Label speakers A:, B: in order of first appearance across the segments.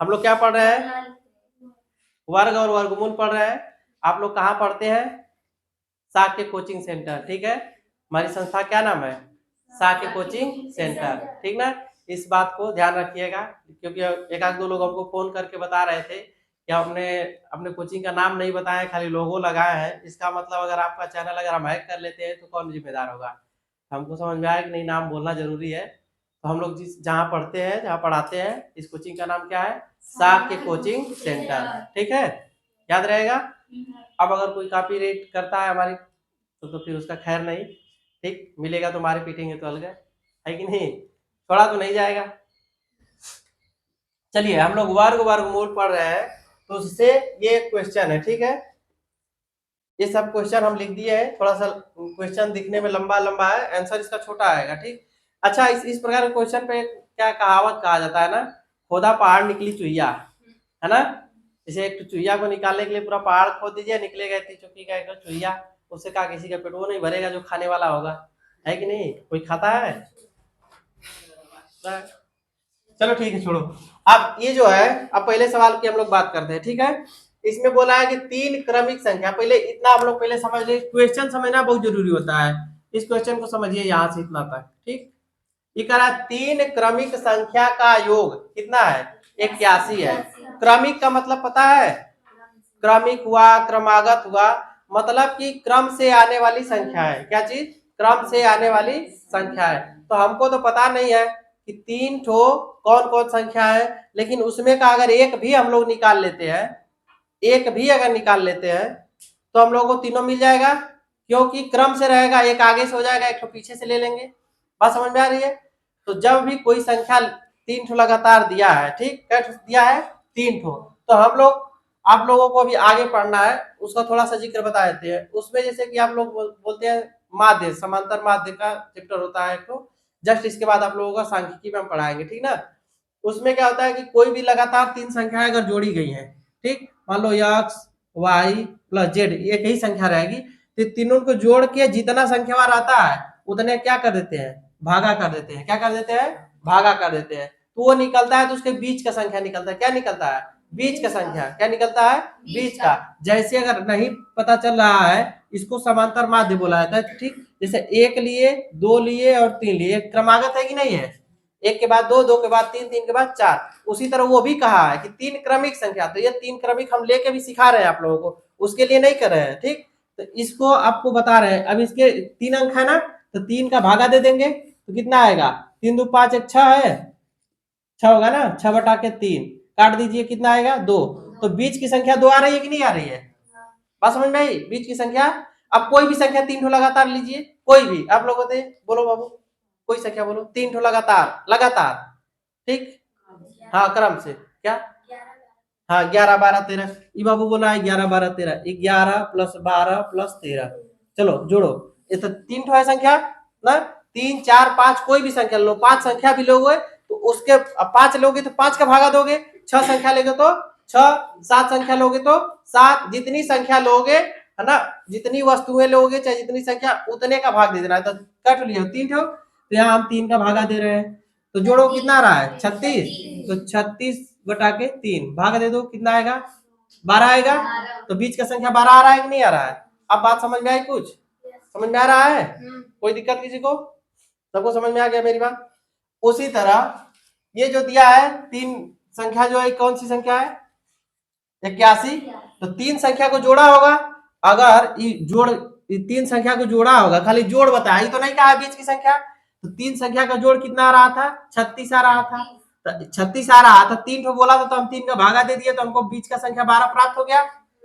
A: हम लोग क्या पढ़ रहे हैं? वर्ग और वर्गमूल पढ़ रहे हैं। आप लोग कहाँ पढ़ते हैं? साक्य कोचिंग सेंटर, ठीक है। हमारी संस्था क्या नाम है? साक्य कोचिंग सेंटर, ठीक ना। इस बात को ध्यान रखिएगा, क्योंकि एक आध दो लोग हमको फोन करके बता रहे थे कि हमने अपने कोचिंग का नाम नहीं बताया, खाली लोगो लगाया है। इसका मतलब अगर आपका चैनल अगर हम हैक कर लेते हैं तो कौन जिम्मेदार होगा? हमको समझ में आया कि नहीं, नाम बोलना जरूरी है। तो हम लोग जिस जहाँ पढ़ते हैं, जहाँ पढ़ाते हैं, इस कोचिंग का नाम क्या है? साक्य कोचिंग सेंटर, ठीक है, याद रहेगा। अब अगर कोई कॉपी रेट करता है हमारी तो फिर उसका खैर नहीं, ठीक, मिलेगा तो मारे पीटेंगे तो अलग है कि नहीं, थोड़ा तो नहीं जाएगा। चलिए हम लोग वर्ग वर्गमूल पढ़ रहे हैं, तो उससे ये क्वेश्चन है, ठीक है। ये सब क्वेश्चन हम लिख दिए हैं, थोड़ा सा क्वेश्चन दिखने में लंबा लंबा है, आंसर इसका छोटा आएगा, ठीक। अच्छा, इस प्रकार के क्वेश्चन पे क्या कहावत कहा जाता है ना, खोदा पहाड़ निकली चुईया, है ना। जैसे एक चुईया को निकालने के लिए पूरा पहाड़ खोद दीजिए, निकलेगा इतनी चुकी का एक चुईया, उससे कहा किसी का पेट वो नहीं भरेगा जो खाने वाला होगा, है कि नहीं, कोई खाता है? चलो ठीक है, छोड़ो। अब ये जो है, अब पहले सवाल की हम लोग बात करते हैं, ठीक है। इसमें बोला है कि तीन क्रमिक संख्या, पहले इतना हम लोग पहले समझ ले, क्वेश्चन समझना बहुत जरूरी होता है। इस क्वेश्चन को समझिए यहाँ से इतना तक, ठीक। ये कह रहा है तीन क्रमिक संख्या का योग कितना है? 81 है। क्रमिक का मतलब पता है? क्रमिक हुआ, क्रमागत हुआ, मतलब कि क्रम से आने वाली संख्या है। क्या चीज? क्रम से आने वाली संख्या है। तो हमको तो पता नहीं है कि तीन ठो कौन कौन संख्या है, लेकिन उसमें का अगर एक भी हम लोग निकाल लेते हैं, एक भी अगर निकाल लेते हैं तो हम लोग को तीनों मिल जाएगा, क्योंकि क्रम से रहेगा, एक आगे से हो जाएगा, एक ठो पीछे से ले लेंगे। बात समझ में आ रही है? तो जब भी कोई संख्या तीन ठो लगातार दिया है, ठीक, क्या दिया है? तीन ठो। तो हम लोग, आप लोगों को अभी आगे पढ़ना है, उसका थोड़ा सा जिक्र बता देते हैं। उसमें जैसे कि आप लोग बोलते हैं माध्य, समांतर माध्य का चैप्टर होता है तो जस्ट इसके बाद आप लोगों का सांख्यिकी में हम पढ़ाएंगे, ठीक ना। उसमें क्या होता है कि कोई भी लगातार तीन संख्याएं अगर जोड़ी गई हैं, ठीक, मान लो एक्स वाई प्लस जेड एक ही संख्या रहेगी, तो तीनों को जोड़ के जितना संख्यावार आता है उतने क्या कर देते हैं? भागा कर देते हैं। क्या कर देते हैं? भागा कर देते हैं। तो वो निकलता है, तो उसके बीच का संख्या निकलता है। क्या निकलता है? बीच का संख्या। क्या निकलता है? बीच का। जैसे अगर नहीं पता चल रहा है, इसको समांतर माध्य बोला जाता है, ठीक। जैसे एक लिए, दो लिए और तीन लिए, क्रमागत है कि नहीं है? एक के बाद दो, दो के बाद तीन, तीन के बाद चार। उसी तरह वो भी कहा है कि तीन क्रमिक संख्या, तो ये तीन क्रमिक हम लेके भी सिखा रहे हैं आप लोगों को, उसके लिए नहीं कर रहे हैं, ठीक। तो इसको आपको बता रहे हैं। अब इसके तीन अंक है ना, तो तीन का भागा दे देंगे तो कितना आएगा? तीन दो पांच, एक छह है, छह होगा ना, छह बटा के तीन, काट दीजिए, कितना आएगा? दो। तो बीच की संख्या दो आ रही है कि नहीं आ रही है? बात समझ में आई? बीच की संख्या। अब कोई भी संख्या तीन ठो लगातार लीजिए, कोई भी आप लोग होते, बोलो बाबू, कोई संख्या बोलो, तीन ठो लगातार, लगातार, ठीक। हाँ, क्रम से। क्या? हाँ, 11 12 13। ये बाबू बोला है 11 12 13, 11 प्लस 12 प्लस 13। चलो जोड़ो, ये तो तीन ठो है संख्या ना, तीन चार पांच, कोई भी संख्या लो, पांच संख्या भी लोगे तो उसके, अब पांच लोगे तो पांच का भागा दोगे, छह संख्या लेगे तो छह, सात संख्या लोगे तो सात, जितनी संख्या लोगे, है ना, जितनी वस्तुएं लोगे चाहे जितनी संख्या, उतने का भाग दे देना है। तो कट लियो तीन ठो, तो यहाँ हम तीन का भागा दे रहे हैं, तो जोड़ो, कितना आ रहा है? 36। तो 36 बटा के तीन, भाग दे दो, कितना आएगा? 12 आएगा। तो बीच का संख्या 12 आ रहा है कि नहीं आ रहा है? अब बात समझ में आई? कुछ समझ में आ रहा है? कोई दिक्कत किसी को? सबको समझ में आ गया मेरी बात? उसी तरह ये जो दिया है तीन संख्या, जो है कौन सी संख्या है? 81। तो तीन संख्या को जोड़ा होगा, अगर जोड़ तीन संख्या को जोड़ा होगा, खाली जोड़ बताया, तो नहीं कहा बीच की संख्या। तो तीन संख्या का जोड़ कितना आ रहा था? 36 आ रहा था। तो 36 आ रहा था, तीन को बोला था तो हम तीन का भागा दे दिए, तो हमको बीच का संख्या 12 प्राप्त हो गया,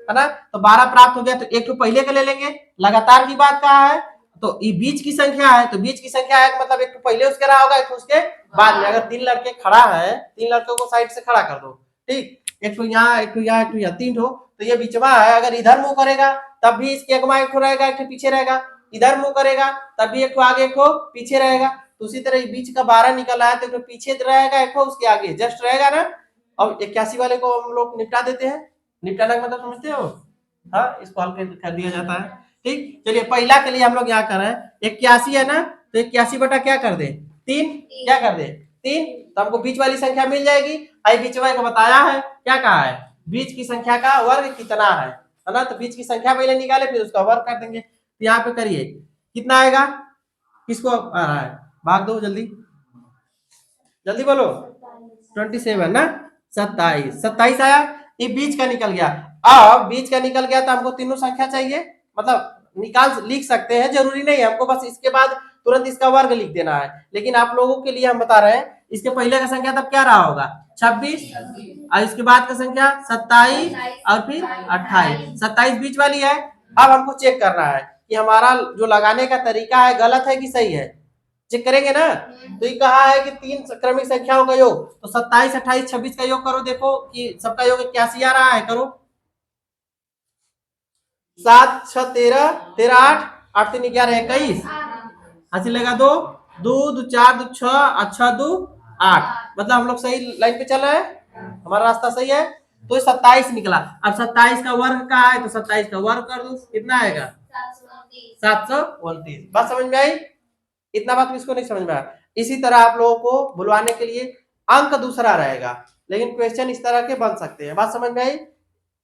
A: है ना। तो 12 प्राप्त हो गया, तो एक तो पहले का ले लेंगे, लगातार की बात कहा है, तो ये बीच की संख्या है, तो बीच की संख्या है मतलब एक तो पहले उसके रहा होगा, एक उसके बाद में। अगर तीन लड़के खड़ा है, तीन लड़कों को साइड से खड़ा कर दो, ठीक, एक तो यहाँ, एक तो यहाँ, एक तो यहाँ, तीन ठो, तो ये बीचवा है, अगर इधर मुंह करेगा तब भी इसके अगवा एक ठो रहेगा, एक ठो पीछे रहेगा, इधर मुंह करेगा तब भी एक ठो आगे, एक ठो पीछे रहेगा। तो उसी तरह बीच का 12 निकल आया, तो एक ठो पीछे रहेगा, एक ठो उसके आगे जस्ट रहेगा ना। अब 81 वाले को हम लोग निपटा देते हैं। निपटाना का मतलब समझते हो? हाँ, इसको हल कर दिया जाता है, ठीक। चलिए पहला के लिए हम लोग यहाँ कर रहे हैं, 81 है ना, तो 81 बटा क्या कर दे? तीन। क्या कर दे? 3, तो हमको बीच वाली संख्या मिल जाएगी। आई बीच वाले को बताया है, क्या कहा है, बीच की संख्या का वर्ग कितना है ना, तो बीच की संख्या पहले निकाले फिर उसका वर्ग कर देंगे। तो यहाँ पे करिए, कितना आएगा, किसको आ रहा है, भाग दो जल्दी जल्दी बोलो, 27 ना, 27 आया, ये बीच का निकल गया। अब बीच का निकल गया तो हमको तीनों संख्या चाहिए, मतलब निकाल लिख सकते हैं, जरूरी नहीं है हमको बस इसके बाद तुरंत इसका वर्ग लिख देना है, लेकिन आप लोगों के लिए हम बता रहे हैं इसके पहले का संख्या तब क्या रहा होगा 26, और इसके बाद का संख्या 27 और फिर 28, 27 बीच वाली है। अब हमको चेक करना है कि हमारा जो लगाने का तरीका है गलत है कि सही है, चेक करेंगे ना। तो ये कहा है कि 3 क्रमिक संख्याओं का योग, तो 27, 28, 26 का योग करो, देखो कि सबका योग 81 आ रहा है, करो 7, 6, 13, 13, 8, 8, 3, 11, 21, हासिल लगा 2, 2, 2, 4, 2, 6, अच्छा 2, 8, मतलब हम लोग सही लाइन पे चल रहे हैं, हमारा रास्ता सही है। तो 27 निकला। अब 27 का वर्ग का है तो 27 का वर्ग कर दो, कितना आएगा 729। बात समझ में आई, इतना बात किसको नहीं समझ में आया। इसी तरह आप लोगों को बुलवाने के लिए अंक दूसरा रहेगा, लेकिन क्वेश्चन इस तरह के बन सकते हैं, बात समझ में आई।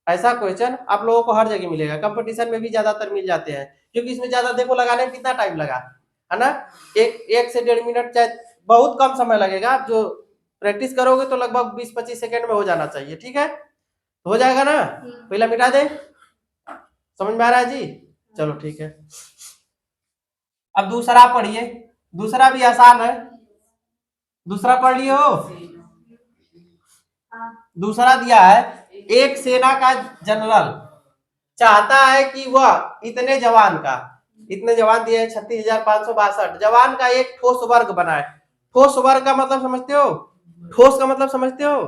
A: ऐसा क्वेश्चन आप लोगों को हर जगह मिलेगा, कंपटीशन में भी ज्यादातर मिल जाते हैं, क्योंकि इसमें ज्यादा देखो लगाने में कितना टाइम लगा है ना, एक से 1.5 मिनट, चाहे बहुत कम समय लगेगा। आप जो प्रैक्टिस करोगे तो लगभग 20-25 सेकंड में हो जाना चाहिए, ठीक है, तो हो जाएगा ना। पहला मिटा दे, समझ में आ रहा है जी, चलो ठीक है। अब दूसरा पढ़िए, दूसरा भी आसान है, दूसरा पढ़ लिए हो। दूसरा दिया है, एक सेना का जनरल चाहता है कि वह इतने जवान का, इतने जवान दिए 36,562 जवान का एक ठोस वर्ग बनाए। ठोस वर्ग का मतलब समझते हो, ठोस का मतलब समझते हो,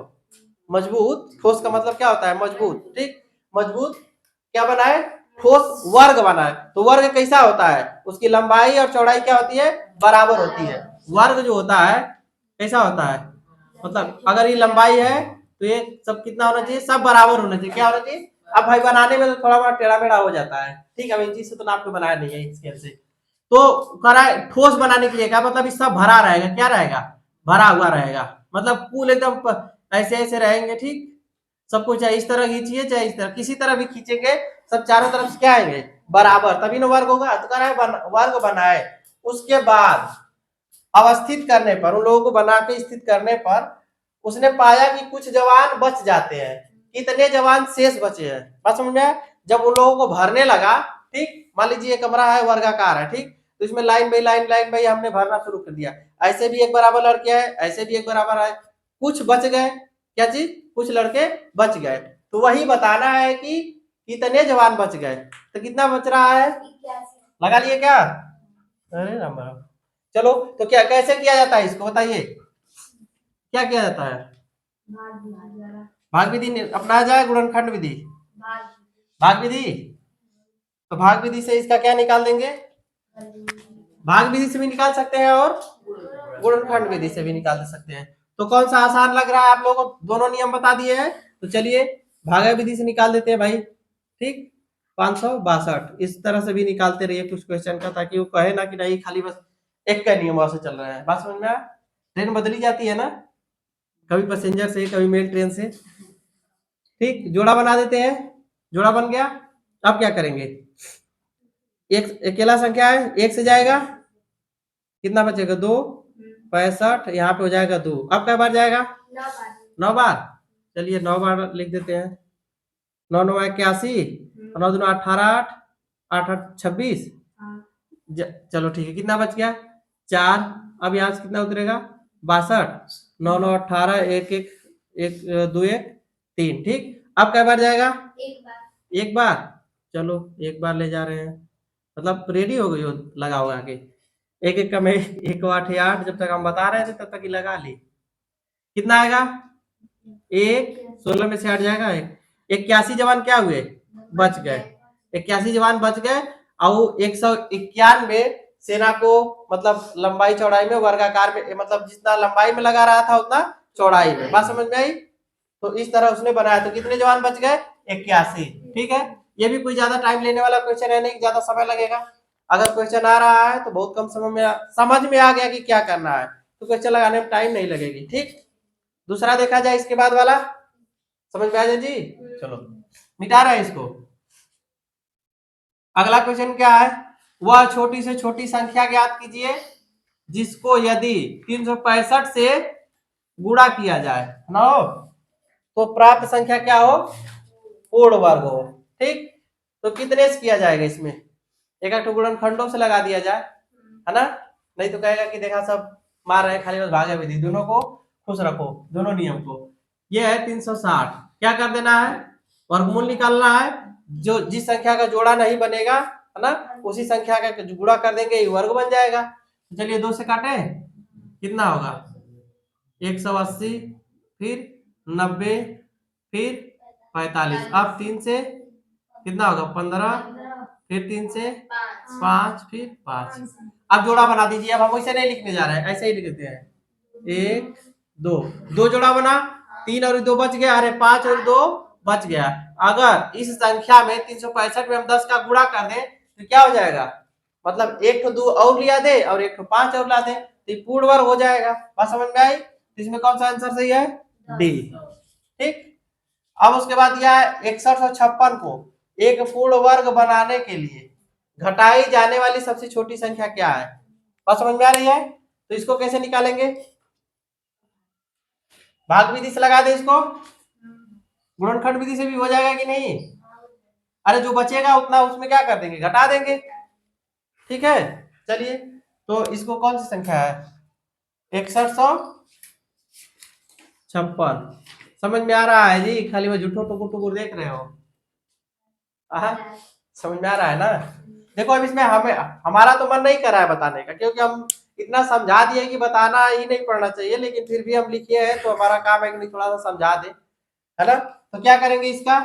A: मजबूत, ठोस का मतलब क्या होता है, मजबूत, ठीक, मजबूत क्या बनाए, ठोस वर्ग बनाए। तो वर्ग कैसा होता है, उसकी लंबाई और चौड़ाई क्या होती है, बराबर होती है। वर्ग जो होता है कैसा होता है, मतलब अगर ये लंबाई है तो ये सब कितना होना चाहिए, सब बराबर होना चाहिए, क्या होना चाहिए। अब भाई बनाने में तो थोड़ा बहुत टेढ़ा मेढ़ा हो जाता है, ठीक है, इंची से तो आपको बनाया नहीं है स्केल से, तो करा ठोस बनाने के लिए क्या मतलब, इस सब भरा रहेगा, क्या रहेगा, भरा हुआ रहेगा, मतलब पुल एकदम ऐसे ऐसे रहेंगे, ठीक, सबको चाहे इस तरह खींचिए चाहे इस तरह, किसी तरह भी खींचेंगे, सब चारों तरफ से क्या आएंगे, बराबर, तभी ना वर्ग होगा। तो कह रहा है वर्ग बनाए, उसके बाद अवस्थित करने पर, उन लोगों को बना के स्थित करने पर उसने पाया कि कुछ जवान बच जाते हैं, कितने जवान शेष बचे हैं, बात समझ में। जब उन लोगों को भरने लगा, ठीक, मान लीजिए कमरा है वर्गाकार है, ठीक, तो इसमें लाइन बाई लाइन हमने भरना शुरू कर दिया, ऐसे भी एक बराबर लड़के हैं, ऐसे भी एक बराबर है, कुछ बच गए, क्या चीज, कुछ लड़के बच गए, तो वही बताना है कि कितने जवान बच गए, तो कितना बच रहा है, लगा लिए क्या, अरे राम राम। चलो तो क्या कैसे किया जाता है इसको बताइए, क्या किया जाता है, भाग विधि अपनाया जाए, गुणनखंड विधि, भाग विधि, तो भाग विधि से इसका क्या निकाल देंगे, भाग विधि से भी निकाल सकते हैं और गुणनखंड विधि से भी निकाल सकते हैं। तो कौन सा आसान लग रहा है आप लोगों को, दोनों नियम बता दिए हैं, तो चलिए भागा विधि से निकाल देते हैं भाई, ठीक, 562 इस तरह से भी निकालते रहिए कुछ क्वेश्चन का, ताकि वो कहे ना कि नहीं खाली बस एक का नियम से चल रहा है, बात समझ में आया। ट्रेन बदली जाती है ना, कभी पैसेंजर से कभी मेल ट्रेन से, ठीक, जोड़ा बना देते हैं, जोड़ा बन गया। अब क्या करेंगे, एक अकेला संख्या है, एक से जाएगा, कितना बचेगा 2, 65, यहाँ पे हो जाएगा 2, अब क्या बार जाएगा 9 बार, चलिए 9 बार लिख देते हैं, 9 9 81, 9 2 18, 8 8 26, चलो ठीक है, कितना बच गया 4, अब यहाँ से कितना उतरेगा 62, 9 9 18, 1 1 1 2 1 3, ठीक, अब क्या बार जाएगा एक बार, चलो एक बार ले जा रहे हैं, मतलब रेडी हो गई हो लगा होगा के, एक एक का में 1 8 8, जब तक हम बता रहे थे तब तक ही लगा ली, कितना आएगा 1, 16 में से हट जाएगा 1, 81 जवान क्या हुए, बच गए, 81 जवान बच गए, और 191 सेना को, मतलब लंबाई चौड़ाई में वर्गाकार में, मतलब जितना लंबाई में लगा रहा था उतना चौड़ाई में, बात समझ में आई। तो इस तरह उसने बनाया, तो कितने जवान बच गए 81, ठीक है। ये भी कोई ज्यादा टाइम लेने वाला क्वेश्चन है नहीं, ज्यादा समय लगेगा, अगर क्वेश्चन आ रहा है तो बहुत कम समय में समझ में आ गया कि क्या करना है, तो क्वेश्चन लगाने में टाइम नहीं लगेगी। ठीक, दूसरा देखा जाए इसके बाद वाला, समझ में आ जाए जी। चलो मिटा रहे हैं इसको। अगला क्वेश्चन क्या है, वह छोटी से छोटी संख्या ज्ञात कीजिए जिसको यदि 365 से गुणा किया जाए ना हो तो प्राप्त संख्या क्या हो, पूर्ण वर्ग हो। ठीक, तो कितने से किया जाएगा, इसमें एक गुणनखंडों से लगा दिया जाए, है ना, नहीं तो कहेगा कि देखा सब मार रहे खाली बस भागे विधि, दोनों को खुश रखो, दोनों नियम को। ये है 360, क्या कर देना है, वर्गमूल निकालना है, जो जिस संख्या का जोड़ा नहीं बनेगा है ना उसी संख्या का गुणा कर देंगे, ये वर्ग बन जाएगा। तो चलिए 2 से काटे, कितना होगा 180, फिर 90, फिर 45, अब 3 से कितना होगा 15, फिर 3 से 5, फिर 5। अब जोड़ा बना दीजिए, अब हम वैसे नहीं लिखने जा रहे हैं, ऐसे ही लिखते हैं, 1 2, 2 जोड़ा बना, 3 और 2 बच गया, अरे 5 और 2 बच गया। अगर इस संख्या में 365 में हम 10 का गुणा कर दें तो क्या हो जाएगा, मतलब एक तो 2 और लिया दे और एक तो 5 और ला दे तो पूर्ण वर्ग हो जाएगा। बात समझ में आई, इसमें कौन सा आंसर सही है, डी। ठीक, अब उसके बाद यह 61 और 56 को एक पूर्ण वर्ग बनाने के लिए घटाई जाने वाली सबसे छोटी संख्या क्या है, बात समझ में आ रही है। तो इसको कैसे निकालेंगे, भाग विधि से लगा दे इसको, गुणनखंड विधि से भी हो जाएगा कि नहीं, अरे जो बचेगा उतना उसमें क्या कर देंगे, घटा देंगे। ठीक है, चलिए तो इसको कौन सी संख्या है, 6156, समझ में आ रहा है जी, खाली वो झूठो टुकुर टुकुर देख रहे हो, समझ में आ रहा है ना। देखो अब इसमें हमें हमारा तो मन नहीं कर रहा है बताने का, क्योंकि हम इतना समझा दिए कि बताना ही नहीं पड़ना चाहिए, लेकिन फिर भी हम लिखे हैं तो हमारा काम है कि थोड़ा सा समझा दे, है ना। तो क्या करेंगे, इसका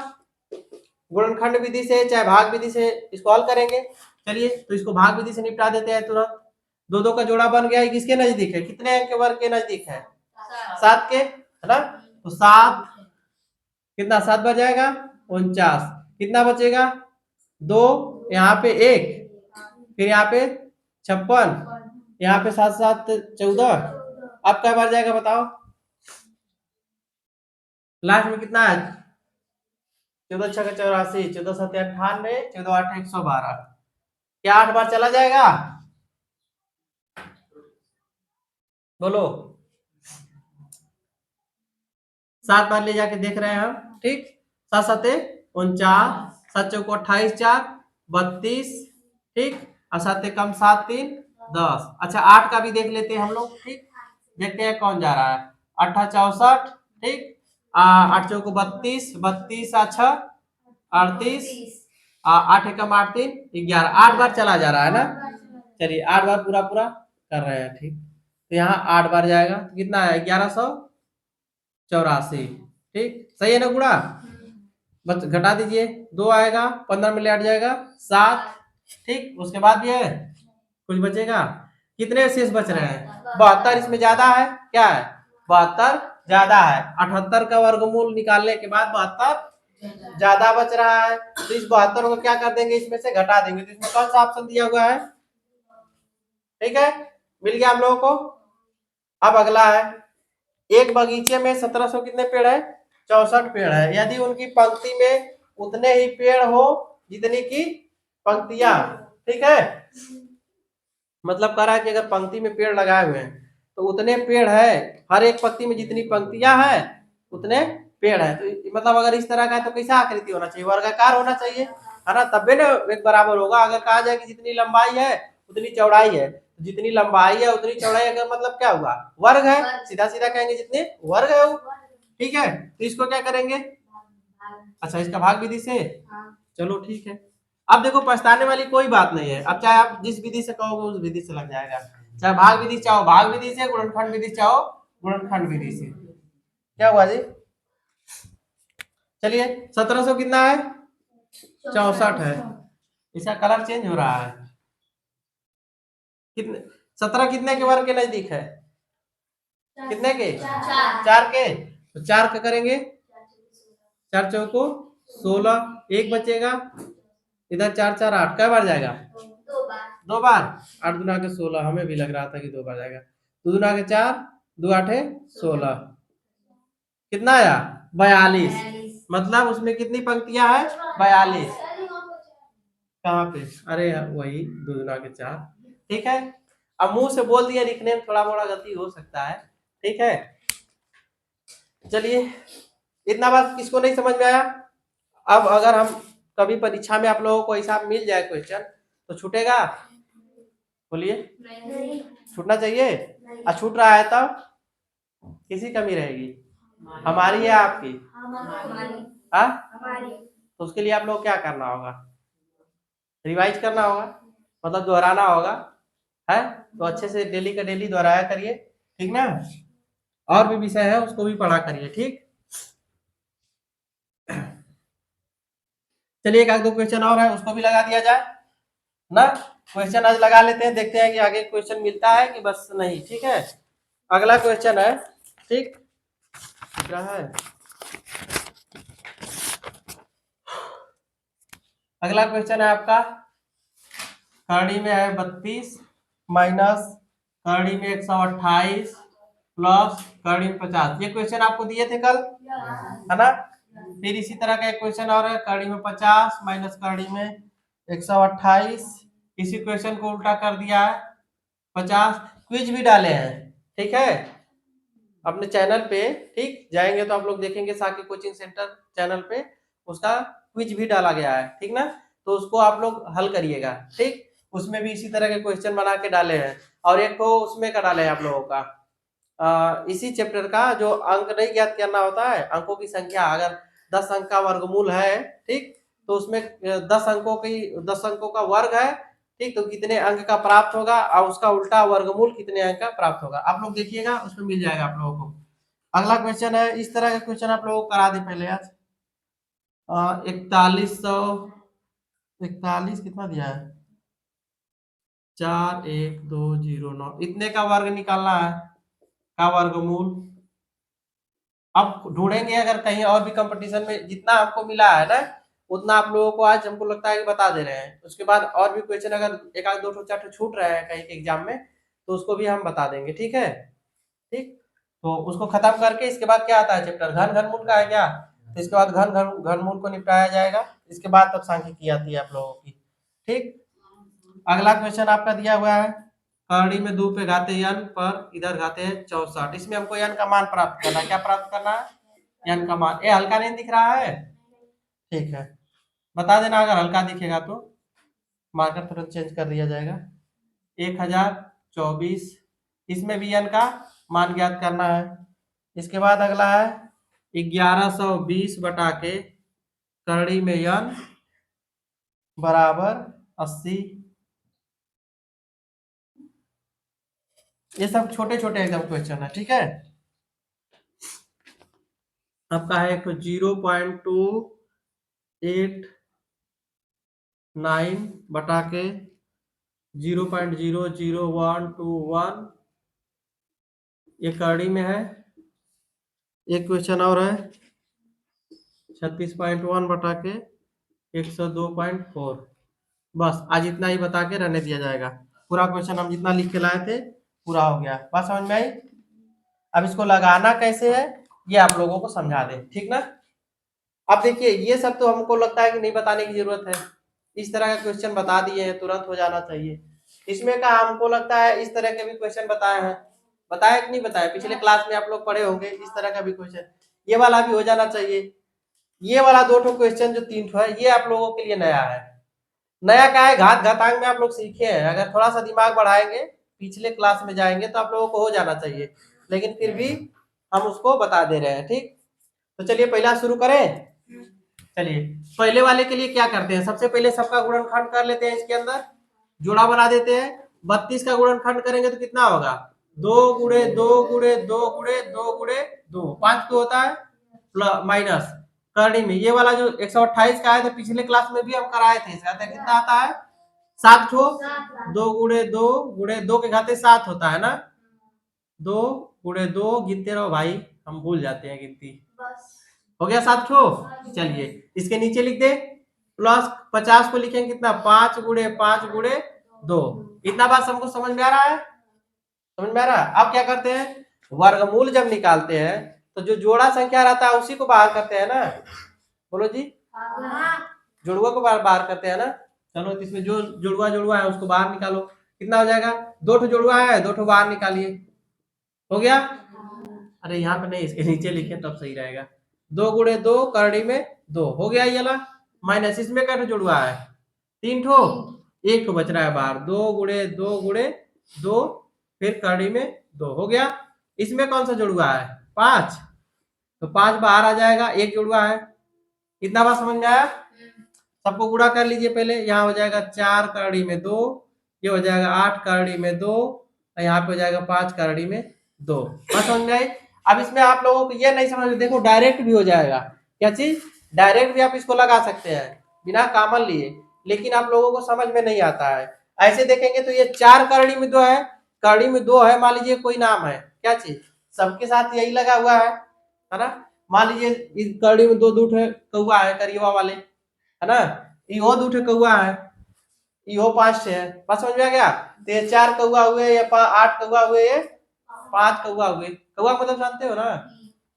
A: गुणनखंड विधि से चाहे भाग विधि से इसको हल करेंगे। चलिए तो इसको भाग विधि से निपटा देते हैं तुरंत। 2 का जोड़ा बन गया है, किसके नजदीक है, कितने अंक के वर्ग के नजदीक है, 7 के, है ना। तो 7 कितना, 7 बच जाएगा 49, कितना बचेगा 2, यहाँ पे 1, फिर यहाँ पे 56, यहाँ पे 7 7 14, अब क्या बार जाएगा बताओ, लास्ट में कितना है 14 6 84, 14 7 98, 14 8 112, क्या 8 बार चला जाएगा, बोलो 7 बार ले जाके देख रहे हैं हम। ठीक, 7 7 49, 7 चौको 28, 4 32, ठीक, और 7 कम 7 3 10। अच्छा 8 का भी देख लेते हैं हम लोग। ठीक, देखते हैं कौन जा रहा है, 8 64, ठीक, 8 चौको 32, 32 6 38, 8 एकम 8 3 11, 8 बार चला जा रहा है ना। चलिए 8 बार पूरा पूरा कर रहे हैं। ठीक, तो यहाँ 8 बार जाएगा तो कितना है 1184। ठीक, सही है ना गुणा, बस घटा दीजिए, 2 आएगा, 15 में ले हट जाएगा 7। ठीक, उसके बाद भी है कुछ बचेगा, कितने शेष बच रहे हैं 72, इसमें ज्यादा है, क्या है 72 ज्यादा है, 78 का वर्गमूल निकालने के बाद 72 ज्यादा बच रहा है, तो इस 72 को क्या कर देंगे, इसमें से घटा देंगे। तो इसमें कौन सा ऑप्शन दिया हुआ है, ठीक है, मिल गया हम लोगों को। अब अगला है, एक बगीचे में 1700 कितने पेड़ है, 64 पेड़ है, यदि उनकी पंक्ति में उतने ही पेड़ हो जितनी की पंक्तियां, ठीक है, मतलब कह रहा है कि अगर पंक्ति में पेड़ लगाए हुए हैं तो उतने पेड़ है, हर एक पंक्ति में जितनी पंक्तियां है उतने पेड़ है, तो मतलब अगर इस तरह का है तो कैसा आकृति होना चाहिए, वर्गाकार होना चाहिए, है ना, तब भी ना एक बराबर होगा। अगर कहा जाए कि जितनी लंबाई है उतनी चौड़ाई है, जितनी लंबाई है उतनी चौड़ाई, अगर मतलब क्या हुआ, वर्ग है, सीधा सीधा कहेंगे जितने वर्ग है वो। ठीक है, तो इसको क्या करेंगे, अच्छा इसका भाग विधि से, चलो ठीक है। अब देखो पछताने वाली कोई बात नहीं है, अब चाहे आप जिस विधि से कहोगे उस विधि से लग जाएगा, चाहे भाग विधि चाहो भाग विधि से, गुणनखंड विधि चाहो गुणनखंड विधि से। क्या हुआ जी, चलिए 1700 कितना है 64 है, इसका कलर चेंज हो रहा है, कितने 17 कितने के वर्ग के नजदीक है, कितने के 4 के, तो 4 का करेंगे, 4 चौको 16, एक बचेगा, इधर 4 4 8, कै बार जाएगा 2 बार, 8 गुना के 16, हमें भी लग रहा था कि 2 बार जाएगा, दो दूना के 4, दो आठे 16, कितना आया 42। मतलब उसमें कितनी पंक्तियां है 42। कहाँ पे, अरे वही दो दूना के 4। ठीक है, अब मुंह से बोल दिया, लिखने में थोड़ा मोड़ा गलती हो सकता है। ठीक है, चलिए इतना बात किसको नहीं समझ में आया। अब अगर हम कभी परीक्षा में आप लोगों को ऐसा मिल जाए क्वेश्चन तो छूटेगा, बोलिए छूटना चाहिए। और छूट रहा है तब किसी कमी रहेगी, हमारी या आपकी? हाँ, तो उसके लिए आप लोग क्या करना होगा, रिवाइज करना होगा, मतलब दोहराना होगा है। तो अच्छे से डेली का डेली दोहराया करिए, ठीक ना। और भी विषय है उसको भी पढ़ा करिए, ठीक। चलिए एक आध दो क्वेश्चन और है उसको भी लगा दिया जाए ना। क्वेश्चन आज लगा लेते हैं, देखते हैं कि आगे क्वेश्चन मिलता है कि बस नहीं। ठीक है, अगला क्वेश्चन है, ठीक दिख रहा है। अगला क्वेश्चन है आपका, करड़ी में है 32 माइनस करड़ी में 128 प्लस करड़ी में 50। ये क्वेश्चन आपको दिए थे कल, है ना। फिर इसी तरह का एक क्वेश्चन और है, करड़ी में 50 माइनस करड़ी में 128। इसी क्वेश्चन को उल्टा कर दिया है 50। क्विज भी डाले हैं, ठीक है, अपने चैनल पे। ठीक, जाएंगे तो आप लोग देखेंगे साकी कोचिंग सेंटर चैनल पे उसका क्विज भी डाला गया है, ठीक ना। तो उसको आप लोग हल करिएगा, ठीक। उसमें भी इसी तरह के क्वेश्चन बना के डाले हैं। और एक तो उसमें का डाले हैं आप लोगों का इसी चैप्टर का जो अंक नहीं ज्ञात करना होता है, अंकों की संख्या अगर 10 अंक का वर्गमूल है, ठीक, तो उसमें 10 अंकों का वर्ग है, ठीक, तो कितने अंक का प्राप्त होगा और उसका उल्टा वर्गमूल कितने अंक का प्राप्त होगा, आप लोग देखिएगा उसमें मिल जाएगा आप लोगों को। अगला क्वेश्चन है, इस तरह का क्वेश्चन आप लोगों को करा दे पहले आज। 4141 कितना दिया है, 41209, इतने का वर्ग निकालना है, का वर्गमूल। अब ढूंढेंगे अगर कहीं और भी कंपटीशन में जितना हमको मिला है ना उतना आप लोगों को आज हमको लगता है कि बता दे रहे हैं। उसके बाद और भी क्वेश्चन अगर एक आध दो चार छूट रहे हैं कहीं के एग्जाम में तो उसको भी हम बता देंगे, ठीक है। ठीक, तो उसको खत्म करके इसके बाद क्या आता है चैप्टर, घन घनमूल का है क्या, तो इसके बाद घन घन घनमूल को निपटाया जाएगा। इसके बाद तब सांख्यिकी आती है आप लोगों की, ठीक। अगला क्वेश्चन आपका दिया हुआ है, करड़ी में 2 पे घाते n पर इधर घाते हैं 64। इसमें हमको n का मान प्राप्त करना है, क्या प्राप्त करना है, n का मान। ये हल्का नहीं दिख रहा है, ठीक है, बता देना अगर हल्का दिखेगा तो मार्कर तुरंत चेंज कर दिया जाएगा। 1024, इसमें भी n का मान ज्ञात करना है। इसके बाद अगला है 1120 बटा के करड़ी में n बराबर 80। ये सब छोटे छोटे एकदम क्वेश्चन है, ठीक है। आपका है 0.289 बटा के 0.00121, ये करड़ी में है। एक क्वेश्चन और है 36.1 बटा के 102.4। बस आज इतना ही बता के रहने दिया जाएगा। पूरा क्वेश्चन हम जितना लिख के लाए थे पूरा हो गया, बात समझ में आई। अब इसको लगाना कैसे है ये आप लोगों को समझा दे, ठीक ना। अब देखिए ये सब तो हमको लगता है कि नहीं बताने की जरूरत है, इस तरह का क्वेश्चन बता दिए हैं, तुरंत हो जाना चाहिए। इसमें का हमको लगता है इस तरह के भी क्वेश्चन बताए हैं, बताया कि नहीं बताया, पिछले क्लास में आप लोग पढ़े होंगे इस तरह का भी क्वेश्चन, ये वाला भी हो जाना चाहिए। ये वाला 2 क्वेश्चन जो 3 है ये आप लोगों के लिए नया है। नया क्या है, घात घातांक में आप लोग सीखे हैं, अगर थोड़ा सा दिमाग बढ़ाएंगे पिछले क्लास में जाएंगे तो आप लोगों को हो जाना चाहिए, लेकिन फिर भी हम उसको बता दे रहे हैं, ठीक। तो चलिए पहला शुरू करें। चलिए पहले वाले के लिए क्या करते हैं, सबसे पहले सबका गुणनखंड कर लेते हैं, इसके अंदर जोड़ा बना देते हैं। 32 का गुणनखंड करेंगे तो कितना होगा, 2 गुणे 2 गुणे 2 गुणे 2 गुणे 2, 5 तो होता है प्लस माइनस करनी में ये वाला जो 128 का है तो पिछले क्लास में भी हम कराए थे, इसका कितना आता है 7 ठो, 2 गुणे 2 गुणे 2 के घाते 7 होता है ना, 2 गुणे 2 गिनते रहो भाई, हम भूल जाते हैं गिनती, हो गया 7 ठो। चलिए इसके नीचे लिख दे प्लस 50 को लिखेंगे कितना, 5 गुणे 5 गुणे 2। इतना बात हमको समझ में आ रहा है। समझ में आ रहा है? अब क्या करते हैं, वर्गमूल जब निकालते हैं तो जो जोड़ा संख्या रहता है उसी को बाहर करते हैं ना, बोलो जी, जुड़वा को बाहर करते हैं ना। चलो तो इसमें जो जुड़वा जुड़वा है उसको बाहर निकालो, कितना हो जाएगा, दो ठो जुड़वा है, दो ठो बाहर निकालिए, हो गया। अरे यहाँ पे नहीं, इसके नीचे लिखे तब सही रहेगा। 2 गुणे 2 करड़ी में 2 हो गया, ये वाला माइनस इसमें क्या जुड़वा है, 3 ठो, 1 ठो बच रहा है बाहर, 2 गुणे 2 फिर करड़ी में 2 हो गया। इसमें कौन सा जुड़वा है, 5, तो 5 बाहर आ जाएगा, 1 जुड़वा है। इतना बात समझ में आया? सबको गुणा कर लीजिए पहले, यहाँ हो जाएगा 4 करड़ी में 2, ये हो जाएगा 8 करड़ी में 2, और यहाँ पे हो जाएगा 5 करड़ी में 2। बात समझ में आई? अब इसमें आप लोगों को ये नहीं समझ, देखो डायरेक्ट भी हो जाएगा, क्या चीज, डायरेक्ट भी आप इसको लगा सकते हैं बिना कॉमन लिए, लेकिन आप लोगों को समझ में नहीं आता है। ऐसे देखेंगे तो ये 4 करड़ी में 2 है, करड़ी में 2 है, मान लीजिए कोई नाम है, क्या चीज, सबके साथ यही लगा हुआ है ना। मान लीजिए इस करड़ी में 2 दूठ कौआ है, करिएवा वाले, है ना, इहो 2 ठे कौआ है, इहो 5 ठे है। बात समझ में आ गया? तो ये 4 कौआ हुए या 8 कौआ हुए, ये 5 कौआ हुए। कौआ मतलब जानते हो ना,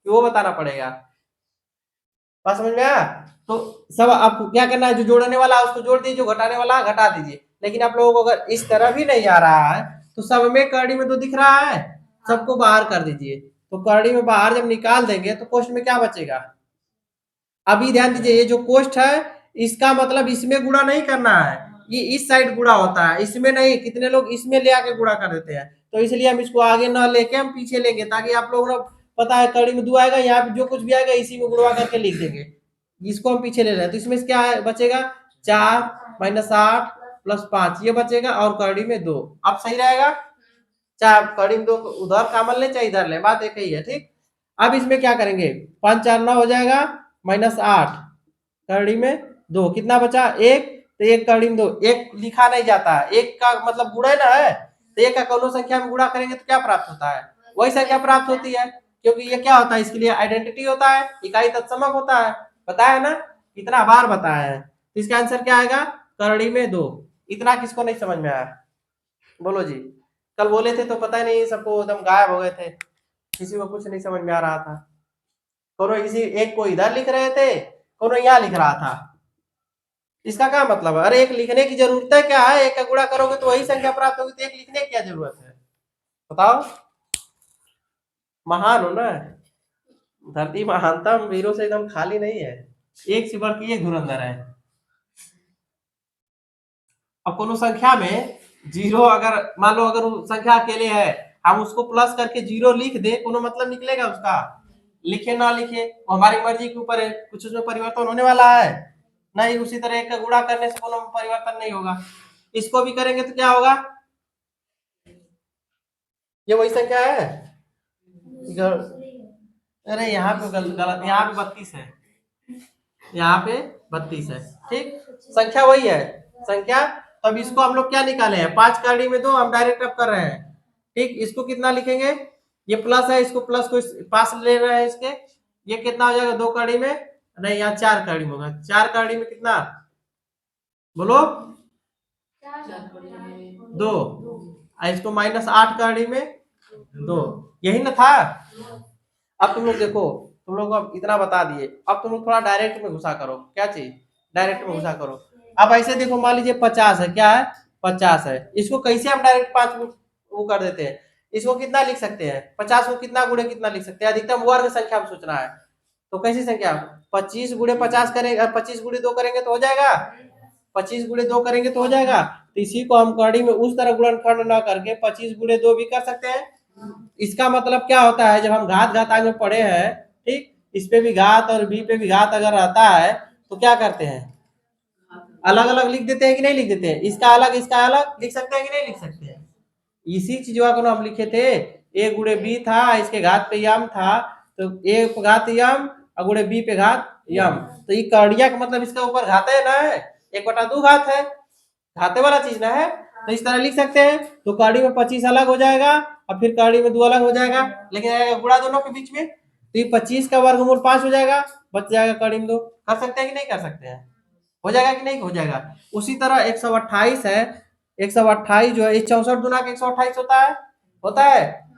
A: कि वो बताना पड़ेगा। बात समझ में आया? तो सब आपको क्या करना है, जो जोड़ने वाला है उसको जोड़ दीजिए, जो घटाने वाला है घटा दीजिए। लेकिन आप लोगों को अगर इस तरह भी नहीं आ रहा है तो सब में करड़ी में 2 दिख रहा है, सबको बाहर कर दीजिए। तो करड़ी में बाहर जब निकाल देंगे तो कोष्ठ में क्या बचेगा, अभी ध्यान दीजिए, ये जो कोष्ठ है इसका मतलब इसमें गुणा नहीं करना है, ये इस साइड गुणा होता है, इसमें नहीं। कितने लोग इसमें ले आके गुणा कर देते हैं, तो इसलिए हम इसको आगे न लेके हम पीछे लेंगे, ताकि आप लोगों को पता है कड़ी में 2 आएगा, यहाँ पे जो कुछ भी आएगा इसी में गुणा करके लिख देंगे, इसको हम पीछे ले रहे हैं। तो इसमें क्या है बचेगा, 4 - 8 + 5 ये बचेगा, और कड़ी में 2। अब सही रहेगा, चाहे कड़ी में 2 उधर कामन ले चाहे इधर ले, बात एक ही है, ठीक। अब इसमें क्या करेंगे, 5 - 4 = 9 हो जाएगा, -8 करड़ी में 2 कितना बचा, 1, तो 1 करड़ी में 2, 1 लिखा नहीं जाता है, 1 का मतलब गुणा ना है, तो 1 का कोनो संख्या में गुणा करेंगे तो क्या प्राप्त होता है, वही संख्या प्राप्त होती है। क्योंकि ये क्या होता है, इसके लिए आइडेंटिटी होता है, इकाई तत्समक होता है, बताया ना, कितना बार बताया है। तो इसका आंसर क्या आएगा, करड़ी में 2। इतना किसको नहीं समझ में आया, बोलो जी। कल बोले थे तो पता ही नहीं, सबको एकदम गायब हो गए थे, किसी को कुछ नहीं समझ में आ रहा था। कोनो इसी एक को इधर लिख रहे थे, कोनो यहाँ लिख रहा था। इसका क्या मतलब है, अरे एक लिखने की जरूरत है क्या है, एक का गुणा करोगे तो वही संख्या प्राप्त होगी, तो एक लिखने की क्या जरूरत है, बताओ। महान हो ना, धरती महानतम वीरों से एकदम खाली नहीं है, एक से बढ़ के एक धुरंधर है। अब कोनो संख्या में जीरो, अगर मान लो अगर संख्या अकेले है, हम उसको प्लस करके जीरो लिख दे, कोनो मतलब निकलेगा उसका, लिखे ना लिखे वो हमारी मर्जी के ऊपर है, कुछ उसमें परिवर्तन होने वाला है नहीं। उसी तरह एक का गुणा करने से कोनो परिवर्तन नहीं होगा, इसको भी करेंगे तो क्या होगा, ये वही संख्या है। अरे यहाँ पे गलत, यहाँ पे 32 है, यहाँ पे 32 है, ठीक, संख्या वही है संख्या। तो अब इसको हम लोग क्या निकाले हैं, 5 करड़ी में 2 हम डायरेक्ट अब कर रहे हैं, ठीक। इसको कितना लिखेंगे, ये प्लस है, इसको प्लस को पास ले रहे हैं इसके, ये कितना हो जाएगा, 2 करड़ी में, नहीं यहाँ 4 करड़ी में होगा, 4 करड़ी में कितना, बोलो, 2, इसको -8 करड़ी में 2, यही ना था। अब तुम लोग देखो, तुम लोग अब इतना बता दिए, अब तुम लोग थोड़ा डायरेक्ट में घुसा करो, क्या चाहिए, डायरेक्ट में घुसा करो। अब ऐसे देखो, मान लीजिए 50 है, क्या है, 50 है, इसको कैसे हम डायरेक्ट 5 वो कर देते हैं, इसको कितना लिख सकते हैं, 50 को कितना गुणे कितना लिख सकते हैं, अधिकतम वर्ग संख्या में सोचना है। तो कैसी संख्या, 25 गुणे 50 करेंगे, 25 गुणे 2 करेंगे तो हो जाएगा, 25 गुणे 2 करेंगे तो हो जाएगा। तो इसी को हम कड़ी में उस तरह गुणनखंड ना करके 25 गुणे 2 भी कर सकते हैं। इसका मतलब क्या होता है, जब हम घात घातांक में पढ़े हैं, ठीक, इस पे भी घात और बी पे भी घात अगर रहता है तो क्या करते हैं, अलग अलग लिख देते हैं कि नहीं लिख देते हैं, इसका अलग इसका अलग लिख सकते हैं कि नहीं लिख सकते हैं। इसी चीज को हम लिखे थे, ए गुणे बी था, इसके घात पे यम था, तो ए पे घात यम और गुणे बी पे घात यम, तो ये कर्डिया का मतलब इसका ऊपर घात है ना, है 1/2 घात है, घाते वाला चीज ना है। तो इस तरह लिख सकते हैं, तो कड़ी में 25 अलग हो जाएगा और फिर कड़ी में 2 अलग हो जाएगा, लेकिन गुणा दोनों के बीच में, तो ये 25 का वर्गमूल 5 हो जाएगा, बच जाएगा कड़ी में 2। कर सकते हैं कि नहीं कर सकते हैं, हो जाएगा कि नहीं हो जाएगा। उसी तरह 128 है, 128 जो है 64 गुना के 128 होता है, होता है?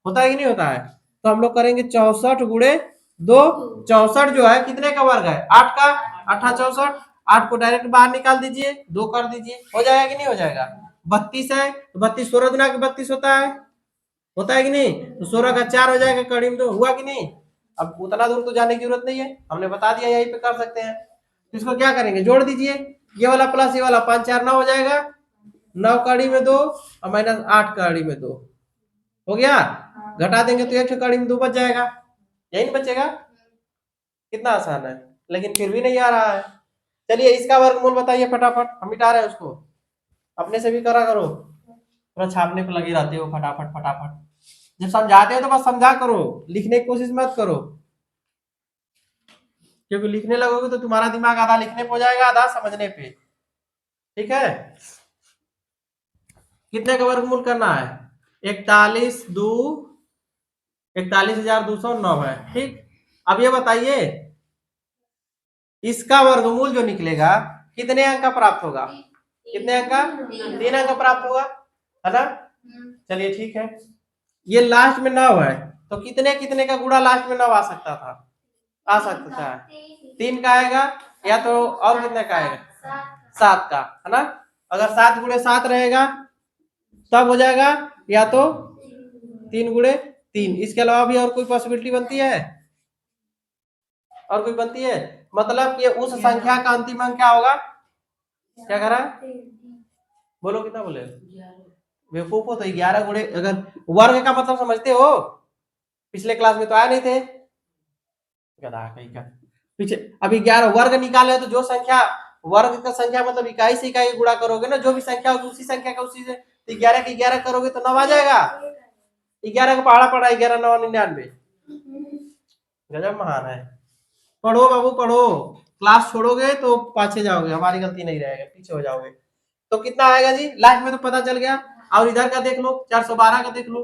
A: होता है कि नहीं होता है? तो हम लोग करेंगे 64 गुणे 2। 64 जो है कितने का वर्ग है? 8 का। 8 64, 8 को डायरेक्ट बाहर निकाल दीजिए, 2 कर दीजिए, हो जाएगा कि नहीं हो जाएगा? 32 है तो 32 16 गुना के 32 होता है, होता है कि नहीं? तो 16 का 4 हो जाएगा, कड़ी में तो हुआ कि नहीं? अब उतना दूर तो जाने की जरूरत नहीं है, हमने बता दिया यहीं पे कर सकते हैं। तो इसको क्या करेंगे? जोड़ दीजिए, ये वाला प्लस ये वाला, 5 4 9 हो जाएगा, 9 कड़ी में 2 और माइनस 8 कड़ी में 2, हो गया। घटा देंगे तो एक कड़ी में 2 बच जाएगा, यही नहीं बचेगा? कितना आसान है, लेकिन फिर भी नहीं आ रहा है। चलिए इसका वर्गमूल बताइए फटाफट, हम मिटा रहे हैं उसको, अपने से भी करा करो, थोड़ा छापने पे लगे रहते हो फटाफट फटाफट। जब समझाते हो तो बस समझा करो, लिखने की कोशिश मत करो, क्योंकि लिखने लगोगे तो तुम्हारा दिमाग आधा लिखने पे हो जाएगा, आधा समझने पे। ठीक है, कितने का वर्गमूल करना है? 41,209 है। ठीक, अब ये बताइए इसका वर्गमूल जो निकलेगा कितने अंक का प्राप्त होगा? कितने अंक का? 3 अंक का प्राप्त होगा, है ना? चलिए ठीक है, ये लास्ट में 9 है तो कितने कितने का गुणा लास्ट में 9 आ सकता था? आ सकता है 3 का आएगा, या तो और कितने का आएगा? 7 का, है ना? अगर 7 गुणे 7 रहेगा तब हो जाएगा, या तो 3 गुणे 3। इसके अलावा भी और कोई पॉसिबिलिटी बनती है? और कोई बनती है? मतलब कि उस संख्या का अंतिम अंक क्या होगा? क्या कह रहा है? बोलो, कितना बोले? बेवकूफ हो तो 11 गुणे, अगर वर्ग का मतलब समझते हो, पिछले क्लास में तो आए नहीं थे, गधा कहीं का। पीछे अभी 11 वर्ग निकाले तो जो संख्या, वर्ग का संख्या मतलब इकाई से इकाई गुणा करोगे ना, जो भी संख्या होगी उसी संख्या का उसी से 11 की 11 करोगे तो 9 आ जाएगा। 11 का पहाड़ा पड़ा 11 9 99, गजब महान है। पढ़ो बाबू पढ़ो, क्लास छोड़ोगे तो पाछे जाओगे, हमारी गलती नहीं रहेगा, पीछे हो जाओगे। तो कितना आएगा जी लास्ट में? तो पता चल गया। और इधर का देख लो, 412 का देख लो,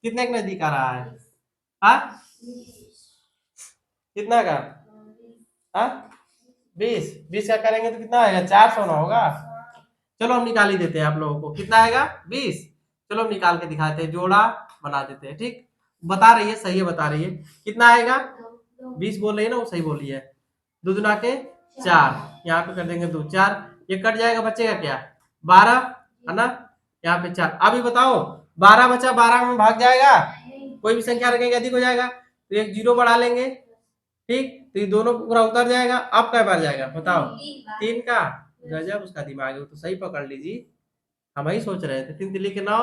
A: कितने के नजदीक आ रहा है? हाँ, कितना का? हाँ, 20 20 का करेंगे तो कितना आएगा? 400 ना होगा? चलो हम निकाल ही देते हैं आप लोगों को, कितना आएगा? 20। चलो हम निकाल के दिखाते हैं, जोड़ा बना देते हैं। ठीक, बता रही है, सही है, बता रही है। कितना आएगा? 20 बोल रही है ना, वो सही बोली है। 2 दुना के 4, यहाँ पे कर देंगे 2 4, ये कट जाएगा, बचेगा क्या? 12, है ना? यहाँ पे 4। अभी बताओ 12 बचा, 12 में भाग जाएगा? कोई भी संख्या रखेंगे अधिक हो जाएगा, तो एक जीरो बढ़ा लेंगे। ठीक, तो ये दोनों पूरा उतर जाएगा। अब क्या बार जाएगा बताओ? 3 का। गजब उसका दिमाग है, वो तो सही पकड़ लीजिए, हम ही सोच रहे थे। 3 तिली के 9,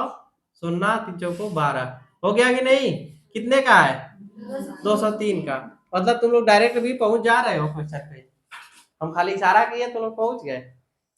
A: 0 3 चौको 12, हो गया कि नहीं? कितने का है? 203 का। मतलब तुम लोग डायरेक्ट भी पहुंच जा रहे हो क्वेश्चन पे, हम खाली इशारा किए तो लोग पहुंच गए।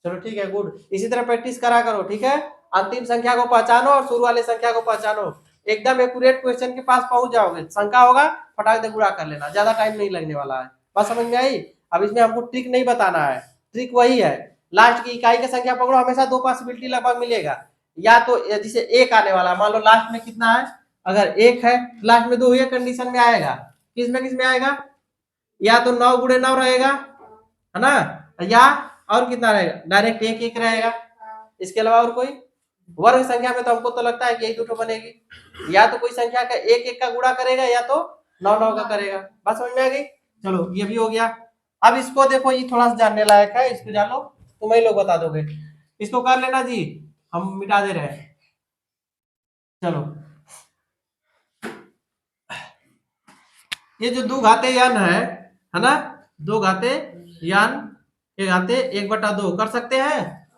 A: चलो ठीक है, गुड। इसी तरह प्रैक्टिस करा करो, ठीक है? अंतिम संख्या को पहचानो और शुरू वाले संख्या को पहचानो, एकदम एक्यूरेट क्वेश्चन के पास पहुंच जाओगे। शंका होगा फटाक से गुणा कर लेना, ज्यादा टाइम नहीं लगने वाला है। बात समझ में आई? अब इसमें हमको ट्रिक नहीं बताना है, ट्रिक वही है, लास्ट की इकाई की संख्या पकड़ो, हमेशा 2 पॉसिबिलिटी लगभग मिलेगा। या तो जैसे 1 आने वाला, मान लो लास्ट में कितना है, अगर 1 है लास्ट में 2 ये कंडीशन में आएगा, किस में आएगा? या तो 9 गुणे 9 रहेगा, है ना? या और कितना रहेगा? डायरेक्ट 1 1 रहेगा। इसके अलावा और कोई? वर्ग संख्या में तो हमको तो लगता है कि यही दो बनेगी, या तो कोई संख्या का 1 1 का गुणा करेगा, या तो 9 9 का करेगा। बात समझ में आ गई? चलो ये भी हो गया। अब इसको देखो, ये थोड़ा सा जानने लायक है, इसको जानो, तुम ही लोग बता दोगे। इसको कर लेना जी, हम मिटा दे रहे हैं। चलो, ये जो 2 घाते यन है ना? 2 घाते यन के घाते 1/2 कर सकते हैं।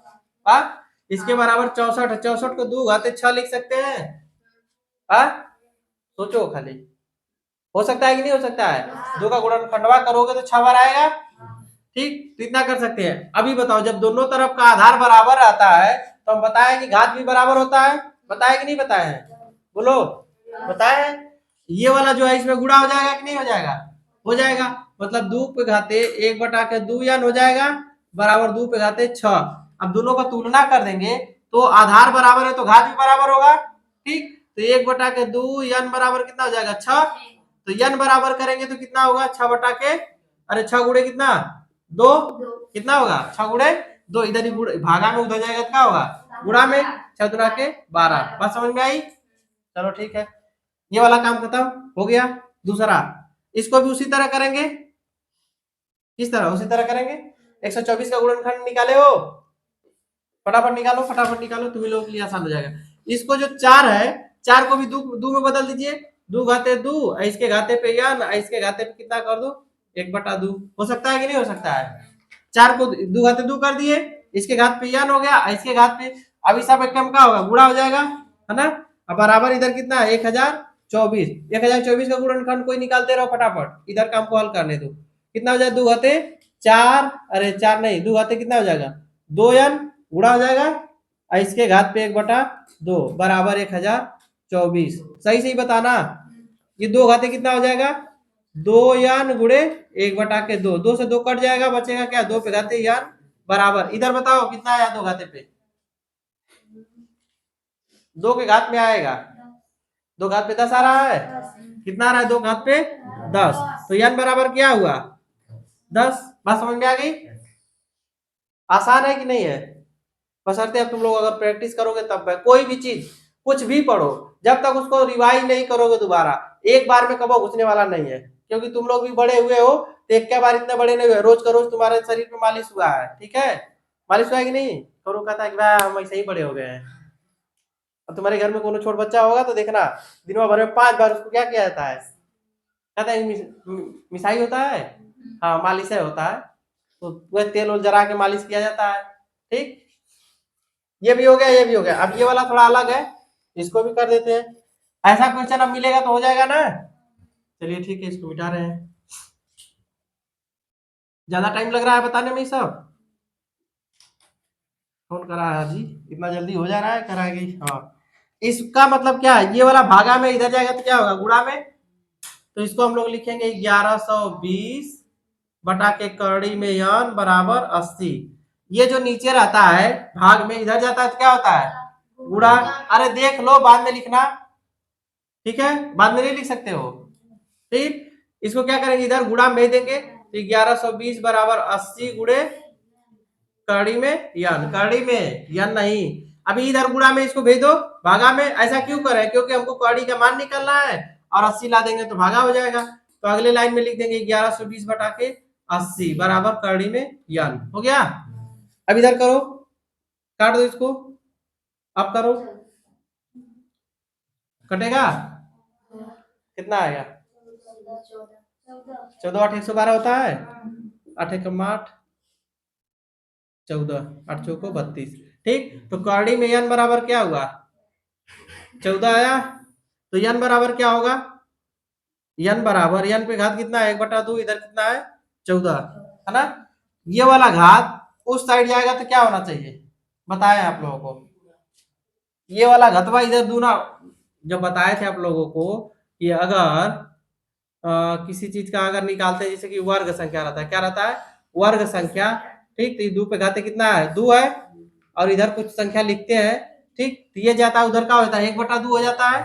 A: हाँ, इसके बराबर 64 है, 64 को 2 घाते 6 लिख सकते हैं। हाँ, सोचो खाली, हो सकता है कि नहीं हो सकता है? 2 का गुणनखंडवा करोगे तो 6 बार आएगा। ठीक, तो इतना कर सकते हैं। अभी बताओ, जब दोनों तरफ का आधार बराबर आता है तो हम बताए कि घात भी बराबर होता है, बताए कि नहीं बताए? बोलो, बताए? ये वाला जो है इसमें गुणा हो जाएगा कि नहीं हो जाएगा? हो जाएगा। मतलब 2 पे घाते 1/2 यान हो जाएगा, बराबर 2 पे घाते 6। अब दोनों का तुलना कर देंगे तो आधार बराबर है तो घात भी बराबर होगा। ठीक, तो 1/2 यान बराबर कितना हो जाएगा? 6। तो यन बराबर करेंगे तो कितना होगा? 6 अरे 6 गुणे कितना? 2। कितना होगा? 6 गुणे 2, इधर ही भागा में उधर जाएगा, क्या होगा? गुणा में 6 दुना के 12। बात समझ में आई? चलो ठीक है, ये वाला काम खत्म हो गया। दूसरा, इसको भी उसी तरह करेंगे। किस तरह? उसी तरह करेंगे। 124 का गुणनखंड निकाले हो, फटाफट निकालो, फटाफट निकालो, तुम्हें लोगों के लिए आसान हो जाएगा। इसको जो 4 है, 4 को भी दो में बदल दीजिए। 2 घाते 2, इसके घाते पे या न, इसके घाते पे कितना कर दो? 1/2। हो सकता है कि नहीं हो सकता है? 4 को 2 घाते 2 कर दिए, इसके घात पे यान हो गया, इसके घात पे अब इस सब एकदम क्या होगा? गुणा हो जाएगा, है ना? अब बराबर इधर कितना है? 1024। 1024 का गुणनखंड कोई निकालते रहो फटाफट, इधर काम को हल करने दो। कितना हो जाए? 2 घाते 4, अरे 4 नहीं, 2 घाते कितना हो जाएगा? 2 n गुणा हो जाएगा, और इसके घात पे 1/2 बराबर 1024। सही सही बताना। ये 2 घाते कितना हो जाएगा? 2 यान गुणे 1/2, 2 से 2 कट जाएगा, बचेगा क्या? 2 पे घाते यान बराबर, इधर बताओ कितना आया 2 घाते पे? 2 के घात में आएगा, 2 घात पे 10 आ रहा है। कितना आ रहा है 2 घात पे? 10। तो यान बराबर क्या हुआ? 10। बात समझ में आ गई? आसान है कि नहीं है? बशर्ते अब तुम लोग अगर प्रैक्टिस करोगे तब। कोई भी चीज कुछ भी पढ़ो, जब तक उसको रिवाइज नहीं करोगे दोबारा, एक बार में कबो घुसने वाला नहीं है। क्योंकि तुम लोग भी बड़े हुए हो, तो एक क्या बार इतने बड़े नहीं हुए, रोज का रोज तुम्हारे शरीर में मालिश हुआ है, ठीक है? मालिश हुआ है कि नहीं? करो कहता है कि भाई हम ऐसे ही बड़े हो गए हैं। अब तुम्हारे घर में कोनो छोट बच्चा होगा तो देखना, दिन भर में 5 बार उसको क्या किया जाता है? कहता है मिसाई होता है, हाँ मालिश होता है। तो वह तेल और जरा के मालिश किया जाता है, ठीक? ये भी हो गया, ये भी हो गया। अब ये वाला थोड़ा अलग है, इसको भी कर देते हैं। ऐसा क्वेश्चन अब मिलेगा तो हो जाएगा ना? चलिए ठीक है, इसको मिटा रहे हैं। ज्यादा टाइम लग रहा है बताने में सब? कौन करा है जी? इतना जल्दी हो जा रहा है? कराएगी, हाँ। इसका मतलब क्या है? ये वाला भागा में इधर जाएगा तो क्या होगा? गुणा में। तो इसको हम लोग लिखेंगे 1120 बटा के कड़ी में यन बराबर 80। ये जो नीचे रहता है भाग में, इधर जाता है तो क्या होता है? गुणा। अरे देख लो, बाद में लिखना, ठीक है? बाद में नहीं लिख सकते हो, ठीक? इसको क्या करेंगे? इधर गुणा में देंगे, तो 1120 बराबर 80 गुणे कड़ी में यन, कड़ी में यन नहीं। अभी इधर गुणा में इसको भेज दो भागा में। ऐसा क्यों करें? क्योंकि हमको कड़ी का मान निकालना है, और 80 ला देंगे तो भागा हो जाएगा। तो अगले लाइन में लिख देंगे 1120 बटा के 80 बराबर कड़ी में यन। हो गया? अब इधर करो, काट दो इसको, अब करो, कटेगा? कितना आएगा? 14 8 112 होता है। 8 एकम 8, 14, 8 चौको 32, ठीक? तो कड़ी में यन बराबर क्या हुआ? 14 आया। तो यन बराबर क्या होगा? यन बराबर, यन पे घात कितना है? 1/2, इधर कितना है? 14, है ना? ये वाला घात उस साइड जाएगा तो क्या होना चाहिए? बताया आप लोगों को, ये वाला घतवा इधर दूना। जब बताए थे आप लोगों को कि अगर किसी चीज का अगर निकालते हैं, जैसे कि वर्ग संख्या रहता है, क्या रहता है? वर्ग संख्या, ठीक? तो ये 2 पे घाते कितना है? 2 है, और इधर कुछ संख्या लिखते हैं, ठीक? तो ये जाता है उधर, क्या होता है? 1/2 हो जाता है।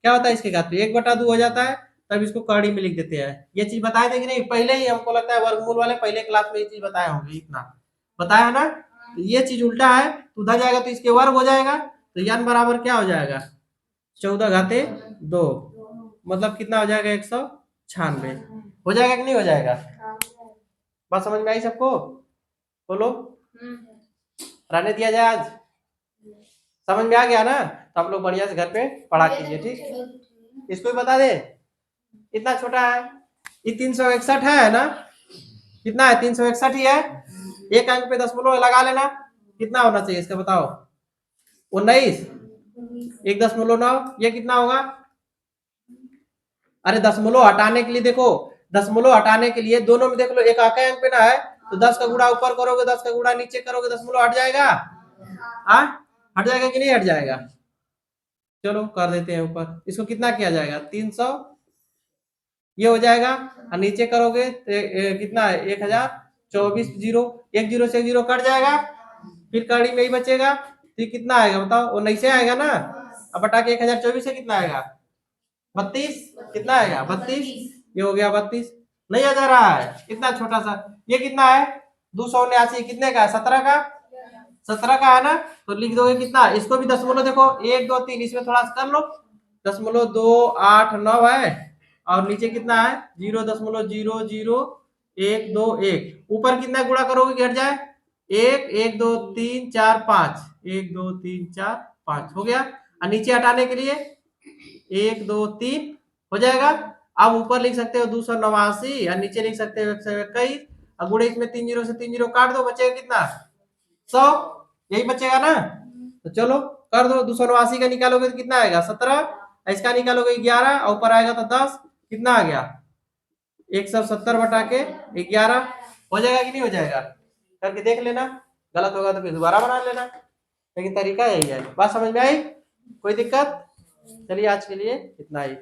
A: क्या होता है इसके घात पे? 1/2 हो जाता है। तब इसको कड़ी में लिख देते हैं। ये चीज बताए थे कि नहीं पहले ही? हमको लगता है वर्गमूल वाले पहले क्लास में ये चीज बताए होंगे, इतना बताया है ना? तो ये चीज उल्टा है, तो उधर जाएगा तो इसके वर्ग हो जाएगा। तो यन बराबर क्या हो जाएगा? 14 घाते 2, मतलब कितना हो जाएगा? 196। हो जाएगा कि नहीं हो जाएगा? बात समझ में आई सबको? बोलो, रहने दिया जाए आज? समझ में आ गया ना? तो आप लोग बढ़िया से घर पे पढ़ा कीजिए, ठीक? इसको भी बता दे, इतना छोटा है। ये 361 है ना? कितना है? 361 ही है। एक अंक पे 10 लगा लेना, कितना होना चाहिए इसका बताओ? 19, 1.9, ये कितना होगा? अरे दशमलव हटाने के लिए देखो, दशमलव हटाने के लिए दोनों में देख लो, एक आके अंक पे ना है, तो 10 का गुणा ऊपर करोगे, 10 का गुणा नीचे करोगे, दशमलव हट जाएगा। हाँ, हट जाएगा कि नहीं हट जाएगा? चलो कर देते हैं ऊपर। इसको कितना किया जाएगा? 300, ये हो जाएगा। और नीचे करोगे तो कितना है? 1024, जीरो, एक जीरो से एक जीरो कट जाएगा, फिर कड़ी में ही बचेगा, फिर कितना आएगा बताओ? 19 से आएगा ना? अब बटा के 1024 से कितना आएगा? 32। कितना आएगा? 32। ये हो गया 32। नहीं आ जा रहा है? इतना छोटा सा। ये कितना है? 279। कितने का है? 17 का। 17 का है ना? तो लिख दोगे कितना? इसको भी दशमलव देखो, 1 2 3, इसमें थोड़ा सा कर लो, 0.289 है और नीचे कितना है 0.00121। ऊपर कितना गुणा करोगे कि हट जाए 1 1 2 3 4 5, 1 2 3 4 5 हो गया। और नीचे हटाने के लिए 1 2 3 हो जाएगा। अब ऊपर लिख सकते हो 289 और नीचे लिख सकते हो 121 और गुणे इसमें 3 जीरो से 3 जीरो काट दो, बचेगा कितना 100, यही बचेगा ना। तो चलो कर दो, 289 का निकालोगे तो कितना आएगा 17, इसका निकालोगे 11 और ऊपर आएगा तो 10, कितना आ गया 170/11 हो जाएगा कि नहीं हो जाएगा। करके देख लेना, गलत होगा तो फिर दोबारा बना लेना, लेकिन तरीका यही है। बात समझ में आई, कोई दिक्कत। चलिए आज के लिए इतना ही।